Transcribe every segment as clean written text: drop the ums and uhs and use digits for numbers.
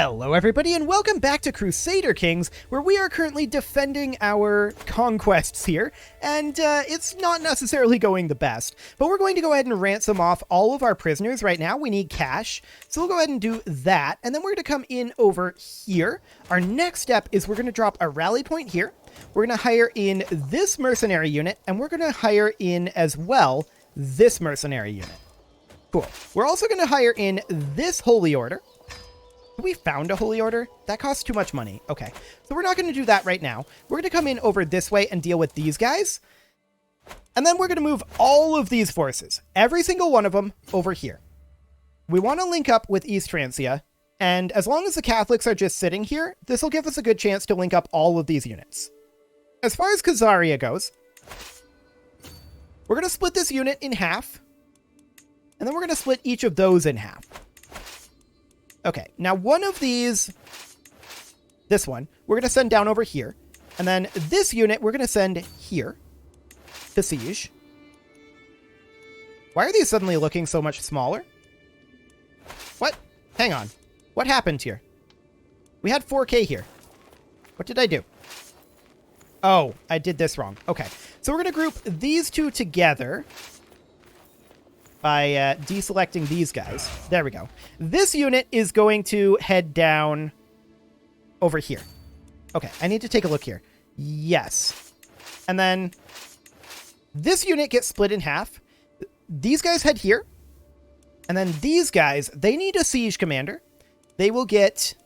Hello everybody and welcome back to Crusader Kings, where we are currently defending our conquests here, and it's not necessarily going the best, but we're going to go ahead and ransom off all of our prisoners right now. We need cash, so we'll go ahead and do that, and then we're going to come in over here. Our next step is we're going to drop a rally point here. We're going to hire in this mercenary unit, and we're going to hire in as well this mercenary unit. Cool. We're also going to hire in this holy order. We found a holy order? That costs too much money. Okay, so we're not going to do that right now. We're going to come in over this way and deal with these guys. And then we're going to move all of these forces, every single one of them, over here. We want to link up with East Francia, and as long as the Catholics are just sitting here, this will give us a good chance to link up all of these units. As far as Khazaria goes, we're going to split this unit in half, and then we're going to split each of those in half. Okay, now one of these, this one, we're going to send down over here. And then this unit, we're going to send here to siege. Why are these suddenly looking so much smaller? What? Hang on. What happened here? We had 4K here. What did I do? Oh, I did this wrong. Okay, so we're going to group these two together by deselecting these guys. There we go. This unit is going to head down over here. Okay, I need to take a look here. Yes. And then this unit gets split in half. These guys head here. And then these guys, they need a siege commander. They will get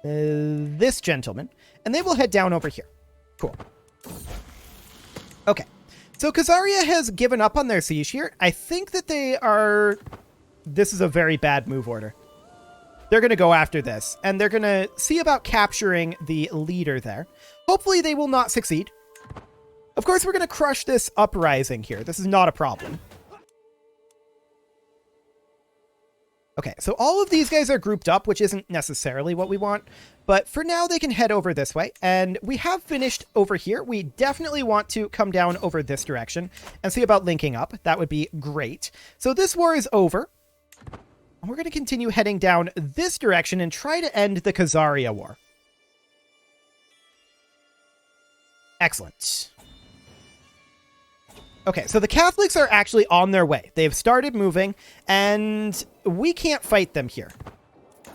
this gentleman. And they will head down over here. Cool. Okay. So Khazaria has given up on their siege here. I think that they are... This is a very bad move order. They're going to go after this, and they're going to see about capturing the leader there. Hopefully they will not succeed. Of course, we're going to crush this uprising here. This is not a problem. Okay, so all of these guys are grouped up, which isn't necessarily what we want. But for now, they can head over this way. And we have finished over here. We definitely want to come down over this direction and see about linking up. That would be great. So this war is over. And we're going to continue heading down this direction and try to end the Khazaria war. Excellent. Okay, so the Catholics are actually on their way. They've started moving, and we can't fight them here.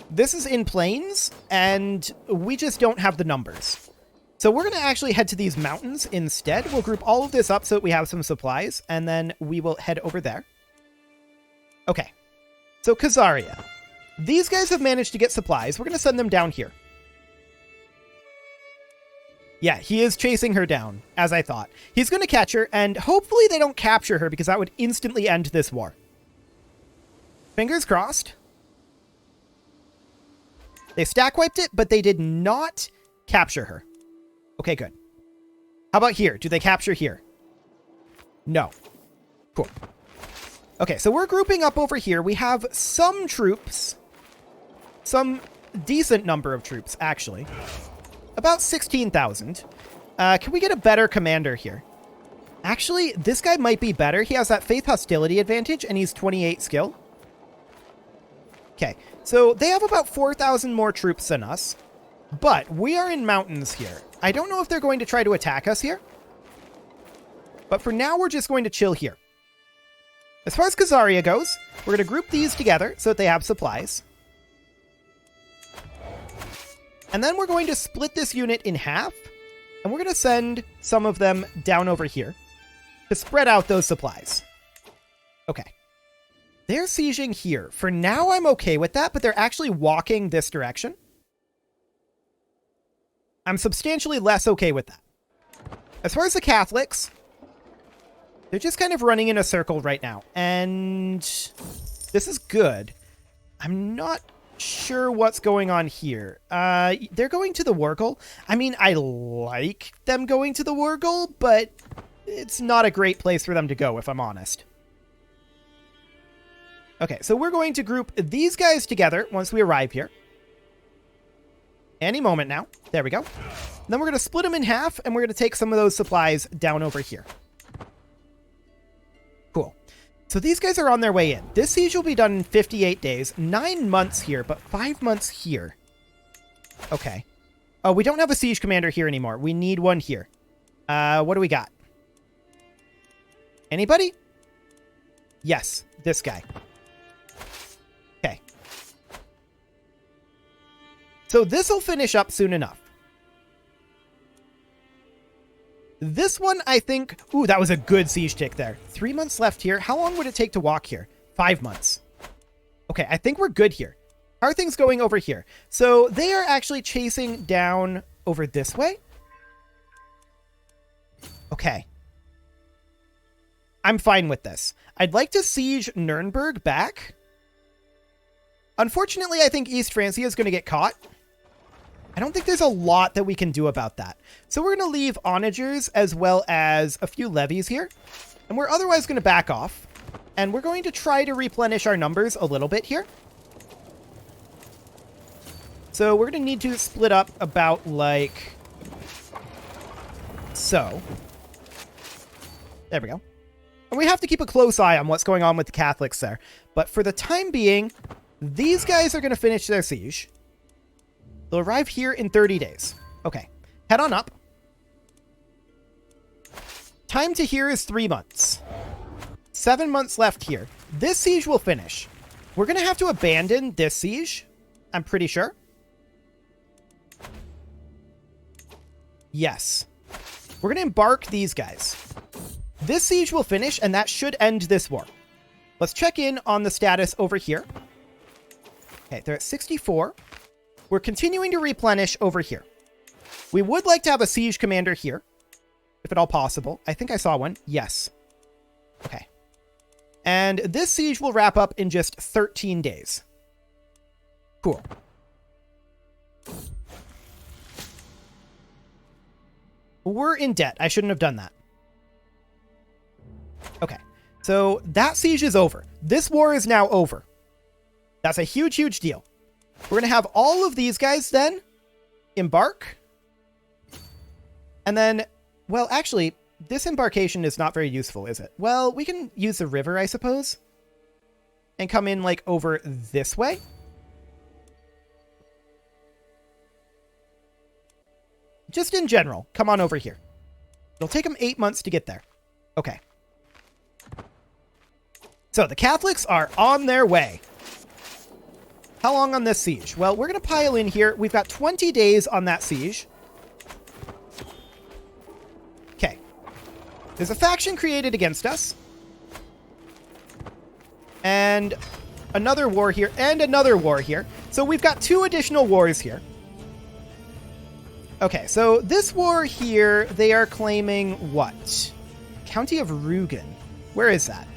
This is in plains, and we just don't have the numbers. So we're going to actually head to these mountains instead. We'll group all of this up so that we have some supplies, and then we will head over there. Okay, so Khazaria. These guys have managed to get supplies. We're going to send them down here. Yeah, he is chasing her down, as I thought. He's going to catch her, and hopefully they don't capture her, because that would instantly end this war. Fingers crossed. They stack wiped it, but they did not capture her. Okay, good. How about here? Do they capture here? No. Cool. Okay, so we're grouping up over here. We have some troops. Some decent number of troops, actually. About 16,000. Can we get a better commander here? Actually, this guy might be better. He has that faith hostility advantage, and he's 28 skill. Okay, so they have about 4,000 more troops than us, but we are in mountains here. I don't know if they're going to try to attack us here, but for now, we're just going to chill here. As far as Khazaria goes, we're going to group these together so that they have supplies. And then we're going to split this unit in half, and we're going to send some of them down over here to spread out those supplies. Okay. They're sieging here. For now, I'm okay with that, but they're actually walking this direction. I'm substantially less okay with that. As far as the Catholics, they're just kind of running in a circle right now, and this is good. I'm not sure what's going on here. They're going to the Wurgle. I mean, I like them going to the Wurgle, but it's not a great place for them to go, if I'm honest. Okay, so we're going to group these guys together once we arrive here. Any moment now. There we go. Then we're going to split them in half, and we're going to take some of those supplies down over here. Cool. So these guys are on their way in. This siege will be done in 58 days. 9 months here, but 5 months here. Okay. Oh, we don't have a siege commander here anymore. We need one here. What do we got? Anybody? Yes, this guy. Okay. So this will finish up soon enough. This one, I think... Ooh, that was a good siege tick there. 3 months left here. How long would it take to walk here? 5 months. Okay, I think we're good here. How are things going over here? So they are actually chasing down over this way. Okay. I'm fine with this. I'd like to siege Nuremberg back. Unfortunately, I think East Francia is going to get caught. I don't think there's a lot that we can do about that. So we're going to leave onagers as well as a few levies here. And we're otherwise going to back off. And we're going to try to replenish our numbers a little bit here. So we're going to need to split up about like so. There we go. And we have to keep a close eye on what's going on with the Catholics there. But for the time being, these guys are going to finish their siege. They'll arrive here in 30 days. Okay. Head on up. Time to here is 3 months. 7 months left here. This siege will finish. We're going to have to abandon this siege. I'm pretty sure. Yes. We're going to embark these guys. This siege will finish, and that should end this war. Let's check in on the status over here. Okay, they're at 64. We're continuing to replenish over here. We would like to have a siege commander here, if at all possible. I think I saw one. Yes. Okay. And this siege will wrap up in just 13 days. Cool. We're in debt. I shouldn't have done that. Okay. So that siege is over. This war is now over. That's a huge, huge deal. We're going to have all of these guys then embark. And then, well, actually, this embarkation is not very useful, is it? Well, we can use the river, I suppose. And come in, like, over this way. Just in general, come on over here. It'll take them 8 months to get there. Okay. So the Catholics are on their way. How long on this siege? Well, we're going to pile in here. We've got 20 days on that siege. Okay. There's a faction created against us. And another war here, and another war here. So we've got 2 additional wars here. Okay, so this war here, they are claiming what? County of Rugen. Where is that?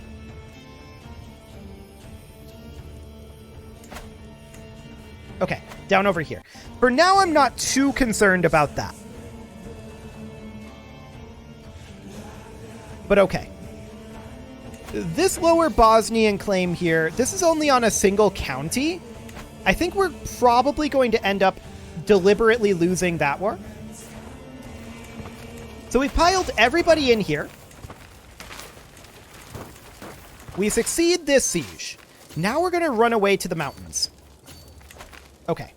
Okay, down over here. For now, I'm not too concerned about that. But okay. This lower Bosnian claim here, this is only on a single county. I think we're probably going to end up deliberately losing that war. So we piled everybody in here. We succeed this siege. Now we're going to run away to the mountains. Okay.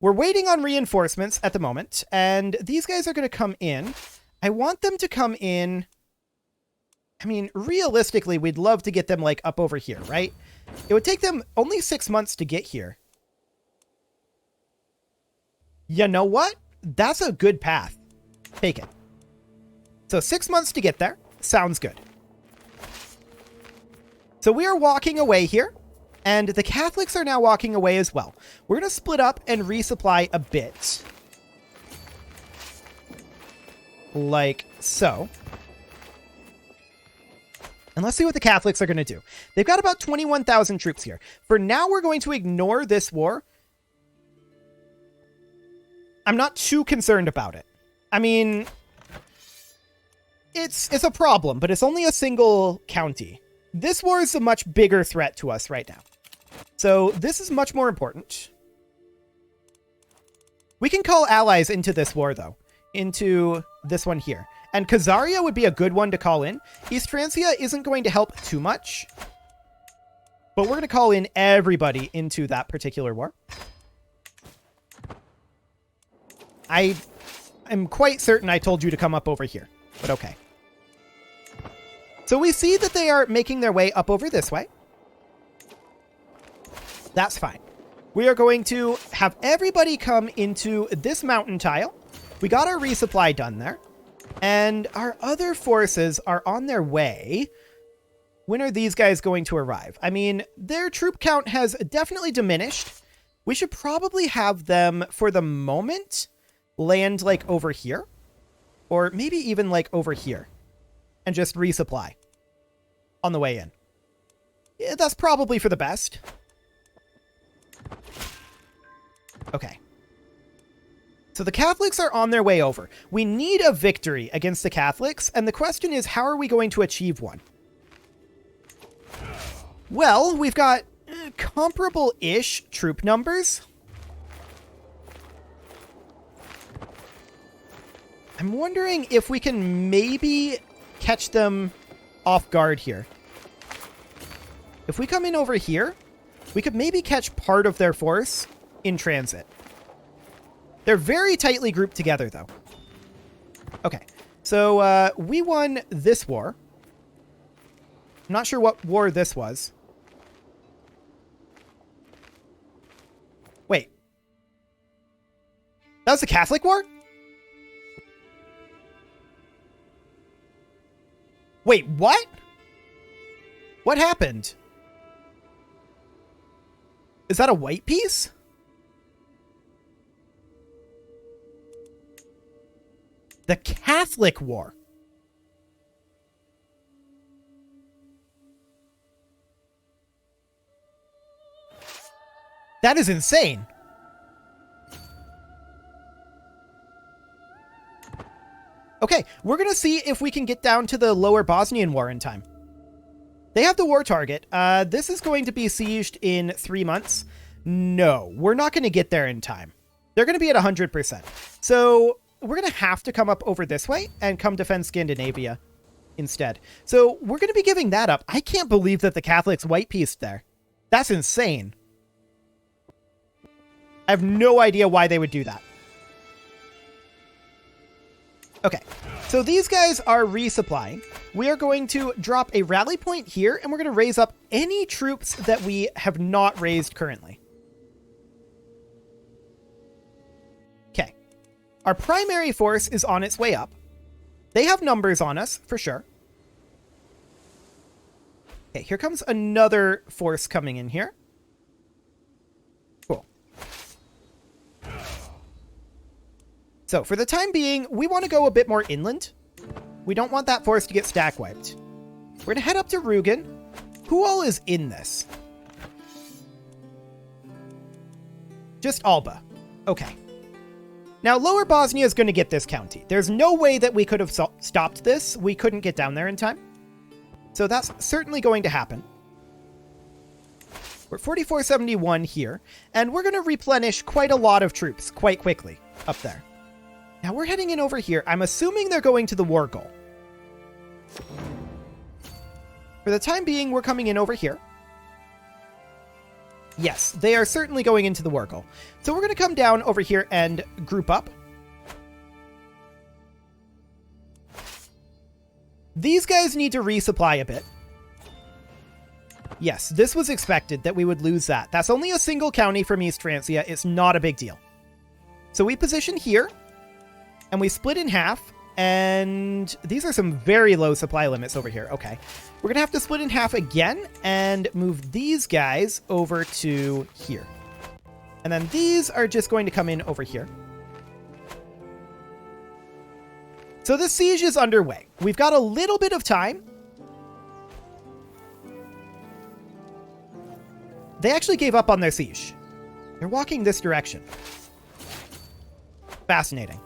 We're waiting on reinforcements at the moment, and these guys are going to come in. I want them to come in. I mean, realistically, we'd love to get them, like, up over here, right? It would take them only 6 months to get here. You know what? That's a good path. Take it. So 6 months to get there. Sounds good. So we are walking away here. And the Catholics are now walking away as well. We're going to split up and resupply a bit. Like so. And let's see what the Catholics are going to do. They've got about 21,000 troops here. For now, we're going to ignore this war. I'm not too concerned about it. I mean, it's a problem, but it's only a single county. This war is a much bigger threat to us right now. So this is much more important. We can call allies into this war, though. Into this one here. And Khazaria would be a good one to call in. East Francia isn't going to help too much. But we're going to call in everybody into that particular war. I am quite certain I told you to come up over here. But okay. So we see that they are making their way up over this way. That's fine. We are going to have everybody come into this mountain tile. We got our resupply done there. And our other forces are on their way. When are these guys going to arrive? I mean, their troop count has definitely diminished. We should probably have them, for the moment, land like over here. Or maybe even like over here. And just resupply on the way in. Yeah, that's probably for the best. Okay. So the Catholics are on their way over. We need a victory against the Catholics, and the question is, how are we going to achieve one? Well, we've got comparable-ish troop numbers. I'm wondering if we can maybe catch them off guard here. If we come in over here, we could maybe catch part of their force in transit. They're very tightly grouped together, though. Okay, so we won this war. I'm not sure what war this was. Wait. That was the Catholic War? Wait, what? What happened? Is that a white piece? The Catholic War. That is insane. Okay, we're going to see if we can get down to the Lower Bosnian War in time. They have the war target. This is going to be sieged in 3 months. No, we're not going to get there in time. They're going to be at 100%. So we're going to have to come up over this way and come defend Scandinavia instead. So we're going to be giving that up. I can't believe that the Catholics white-pieced there. That's insane. I have no idea why they would do that. Okay, so these guys are resupplying. We are going to drop a rally point here, and we're going to raise up any troops that we have not raised currently. Okay, our primary force is on its way up. They have numbers on us, for sure. Okay, here comes another force coming in here. Cool. So, for the time being, we want to go a bit more inland. We don't want that force to get stack wiped. We're going to head up to Rugen. Who all is in this? Just Alba. Okay. Now, Lower Bosnia is going to get this county. There's no way that we could have stopped this. We couldn't get down there in time. So that's certainly going to happen. We're 4471 here, and we're going to replenish quite a lot of troops quite quickly up there. Now we're heading in over here. I'm assuming they're going to the war goal. For the time being, we're coming in over here. Yes, they are certainly going into the war goal. So we're going to come down over here and group up. These guys need to resupply a bit. Yes, this was expected that we would lose that. That's only a single county from East Francia. It's not a big deal. So we position here. And we split in half, and these are some very low supply limits over here. Okay. We're going to have to split in half again and move these guys over to here. And then these are just going to come in over here. So the siege is underway. We've got a little bit of time. They actually gave up on their siege. They're walking this direction. Fascinating.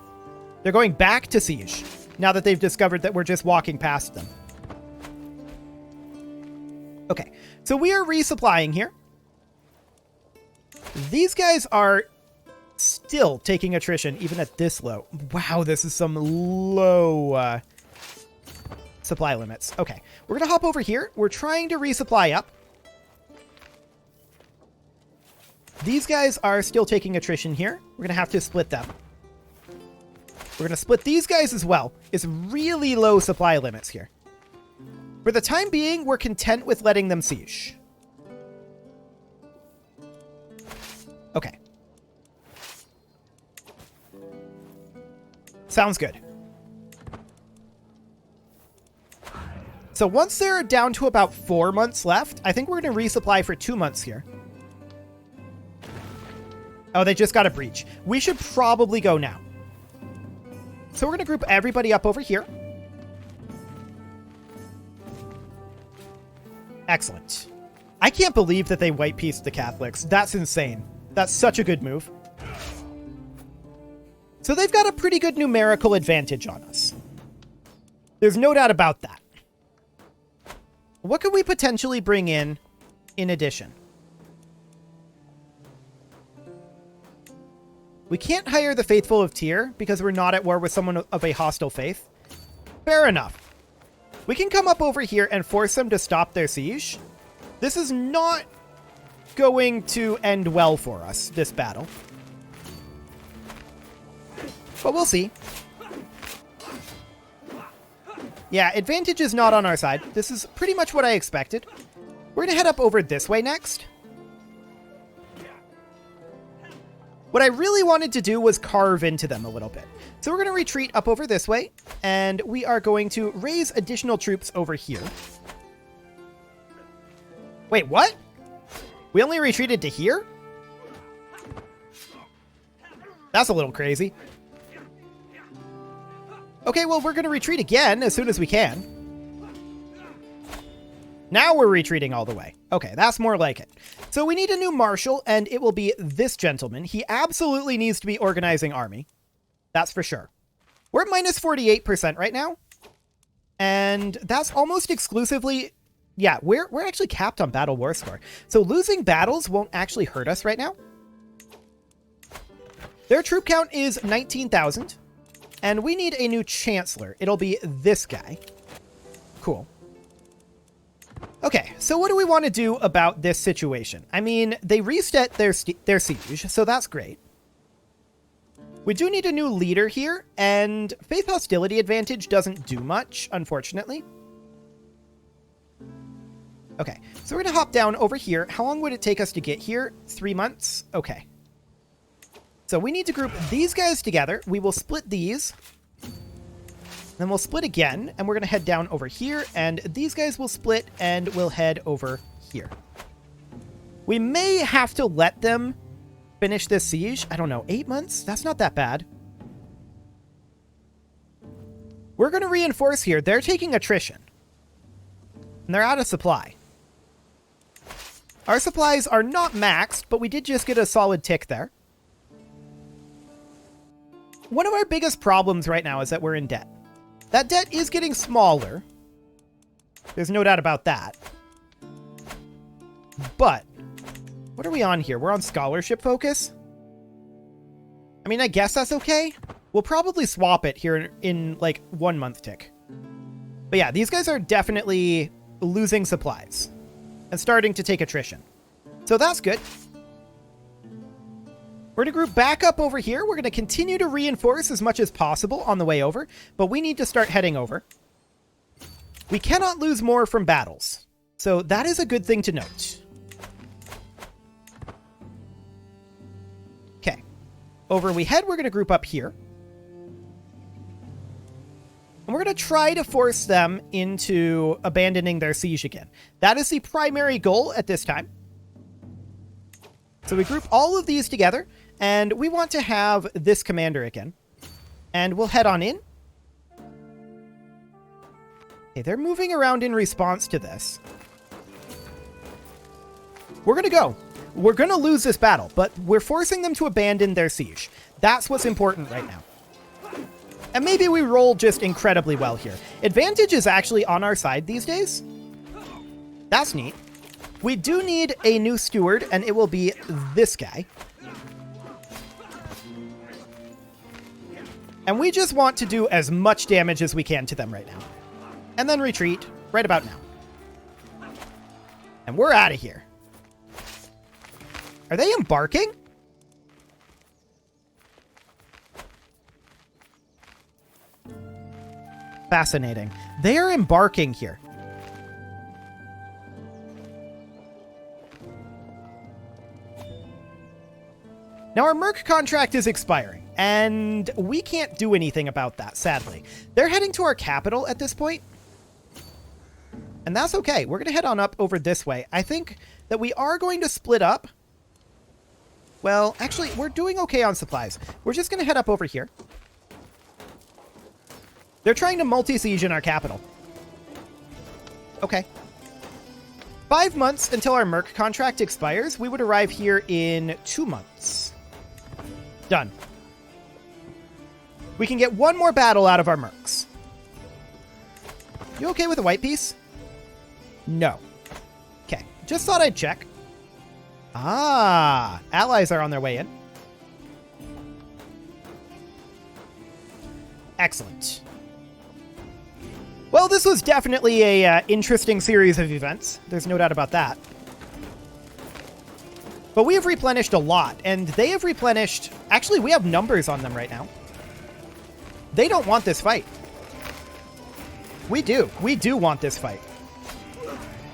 They're going back to siege, now that they've discovered that we're just walking past them. Okay, so we are resupplying here. These guys are still taking attrition, even at this low. Wow, this is some low supply limits. Okay, we're going to hop over here. We're trying to resupply up. These guys are still taking attrition here. We're going to have to split them. We're going to split these guys as well. It's really low supply limits here. For the time being, we're content with letting them siege. Okay. Sounds good. So once they're down to about 4 months left, I think we're going to resupply for 2 months here. Oh, they just got a breach. We should probably go now. So we're going to group everybody up over here. Excellent. I can't believe that they white-pieced the Catholics. That's insane. That's such a good move. So they've got a pretty good numerical advantage on us. There's no doubt about that. What could we potentially bring in addition? We can't hire the Faithful of Tyr because we're not at war with someone of a hostile faith. Fair enough. We can come up over here and force them to stop their siege. This is not going to end well for us, this battle. But we'll see. Yeah, advantage is not on our side. This is pretty much what I expected. We're going to head up over this way next. What I really wanted to do was carve into them a little bit. So we're going to retreat up over this way, and we are going to raise additional troops over here. Wait, what? We only retreated to here? That's a little crazy. Okay, well, we're going to retreat again as soon as we can. Now we're retreating all the way. Okay, that's more like it. So we need a new marshal, and it will be this gentleman. He absolutely needs to be organizing army. That's for sure. We're at minus 48% right now. And that's almost exclusively... Yeah, we're actually capped on battle war score. So losing battles won't actually hurt us right now. Their troop count is 19,000. And we need a new chancellor. It'll be this guy. Cool. Okay, so what do we want to do about this situation? I mean, they reset their siege, so that's great. We do need a new leader here, and faith hostility advantage doesn't do much, unfortunately. Okay, so we're going to hop down over here. How long would it take us to get here? 3 months? Okay. So we need to group these guys together. We will split these. Then we'll split again, and we're going to head down over here, and these guys will split, and we'll head over here. We may have to let them finish this siege. I don't know, 8 months? That's not that bad. We're going to reinforce here. They're taking attrition. And they're out of supply. Our supplies are not maxed, but we did just get a solid tick there. One of our biggest problems right now is that we're in debt. That debt is getting smaller. There's no doubt about that. But, what are we on here? We're on scholarship focus? I mean, I guess that's okay. We'll probably swap it here in like 1 month tick. But yeah, these guys are definitely losing supplies and starting to take attrition. So that's good. We're going to group back up over here. We're going to continue to reinforce as much as possible on the way over, but we need to start heading over. We cannot lose more from battles, so that is a good thing to note. Okay. Over we head, we're going to group up here. And we're going to try to force them into abandoning their siege again. That is the primary goal at this time. So we group all of these together. And we want to have this commander again. And we'll head on in. Okay, they're moving around in response to this. We're going to go. We're going to lose this battle, but we're forcing them to abandon their siege. That's what's important right now. And maybe we roll just incredibly well here. Advantage is actually on our side these days. That's neat. We do need a new steward, and it will be this guy. And we just want to do as much damage as we can to them right now. and then retreat right about now. And we're out of here. Are they embarking? Fascinating. They are embarking here. Now, our Merc contract is expiring, and we can't do anything about that, sadly. They're heading to our capital at this point, and that's okay. We're going to head on up over this way. I think that we are going to split up. Well, actually, we're doing okay on supplies. We're just going to head up over here. They're trying to multi-siege in our capital. Okay. 5 months until our Merc contract expires. We would arrive here in 2 months. Done. We can get one more battle out of our Mercs. You okay with a white piece? No. Okay. Just thought I'd check. Ah, allies are on their way in. Excellent. Well, this was definitely a interesting series of events. There's no doubt about that. But we have replenished a lot, and they have replenished... Actually, we have numbers on them right now. They don't want this fight. We do. We do want this fight.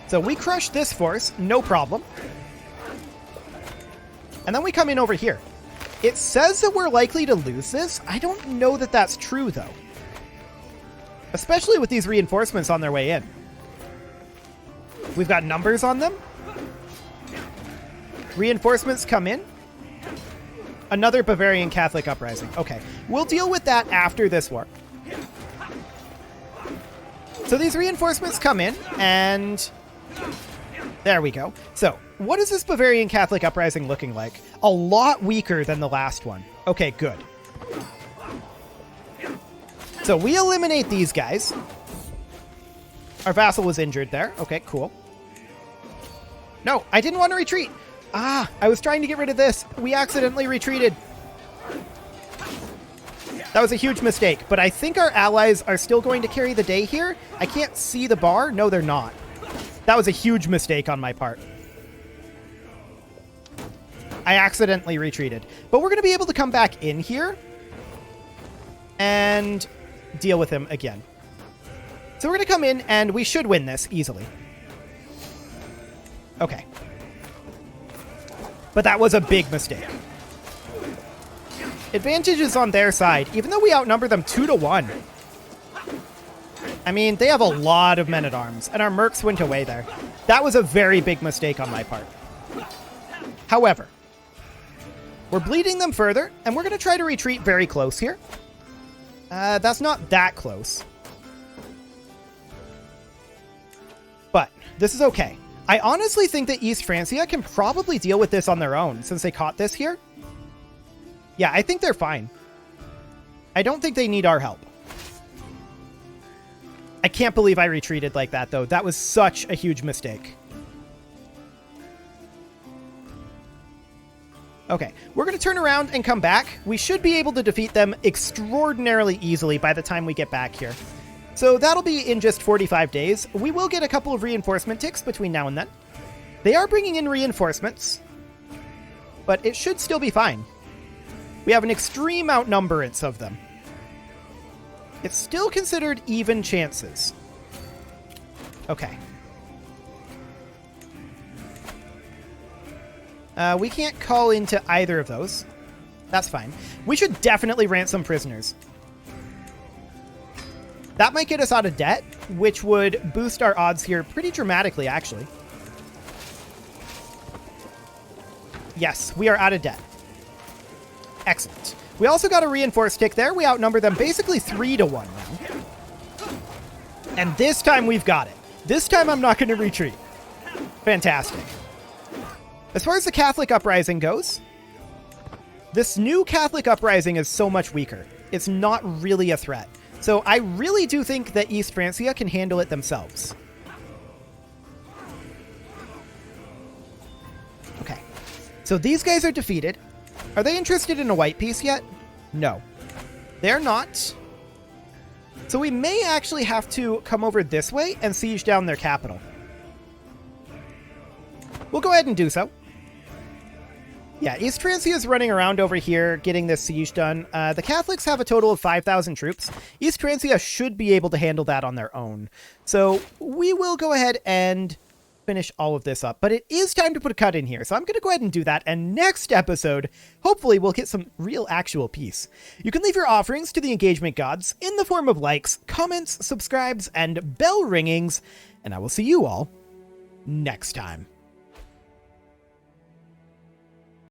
So we crush this force, no problem. And then we come in over here. It says that we're likely to lose this. I don't know that that's true, though. Especially with these reinforcements on their way in. We've got numbers on them. Reinforcements come in. Another Bavarian Catholic uprising. Okay. We'll deal with that after this war. So these reinforcements come in, and... there we go. So, what is this Bavarian Catholic uprising looking like? A lot weaker than the last one. Okay, good. So we eliminate these guys. Our vassal was injured there. Okay, cool. No, I didn't want to retreat. Ah, I was trying to get rid of this. We accidentally retreated. That was a huge mistake, but I think our allies are still going to carry the day here. I can't see the bar. No, they're not. That was a huge mistake on my part. I accidentally retreated. But we're going to be able to come back in here and deal with him again. So we're going to come in, and we should win this easily. Okay. But that was a big mistake. Advantage is on their side, even though we outnumber them 2-1. I mean, they have a lot of men-at-arms, and our mercs went away there. That was a very big mistake on my part. However, we're bleeding them further, and we're going to try to retreat very close here. That's not that close. But this is okay. I honestly think that East Francia can probably deal with this on their own, since they caught this here. Yeah, I think they're fine. I don't think they need our help. I can't believe I retreated like that, though. That was such a huge mistake. Okay, we're going to turn around and come back. We should be able to defeat them extraordinarily easily by the time we get back here. So that'll be in just 45 days. We will get a couple of reinforcement ticks between now and then. They are bringing in reinforcements, but it should still be fine. We have an extreme outnumberance of them. It's still considered even chances. Okay. We can't call into either of those. That's fine. We should definitely ransom prisoners. That might get us out of debt, which would boost our odds here pretty dramatically, actually. Yes, we are out of debt. Excellent. We also got a reinforced tick there. We outnumber them basically 3-1 now. And this time we've got it. This time I'm not going to retreat. Fantastic. As far as the Catholic uprising goes, this new Catholic uprising is so much weaker. It's not really a threat. So I really do think that East Francia can handle it themselves. Okay. So these guys are defeated. Are they interested in a white piece yet? No. They're not. So we may actually have to come over this way and siege down their capital. We'll go ahead and do so. Yeah, East Francia is running around over here getting this siege done. The Catholics have a total of 5,000 troops. East Francia should be able to handle that on their own. So we will go ahead and finish all of this up. But it is time to put a cut in here. So I'm going to go ahead and do that. And next episode, hopefully we'll get some real actual peace. You can leave your offerings to the engagement gods in the form of likes, comments, subscribes, and bell ringings. And I will see you all next time.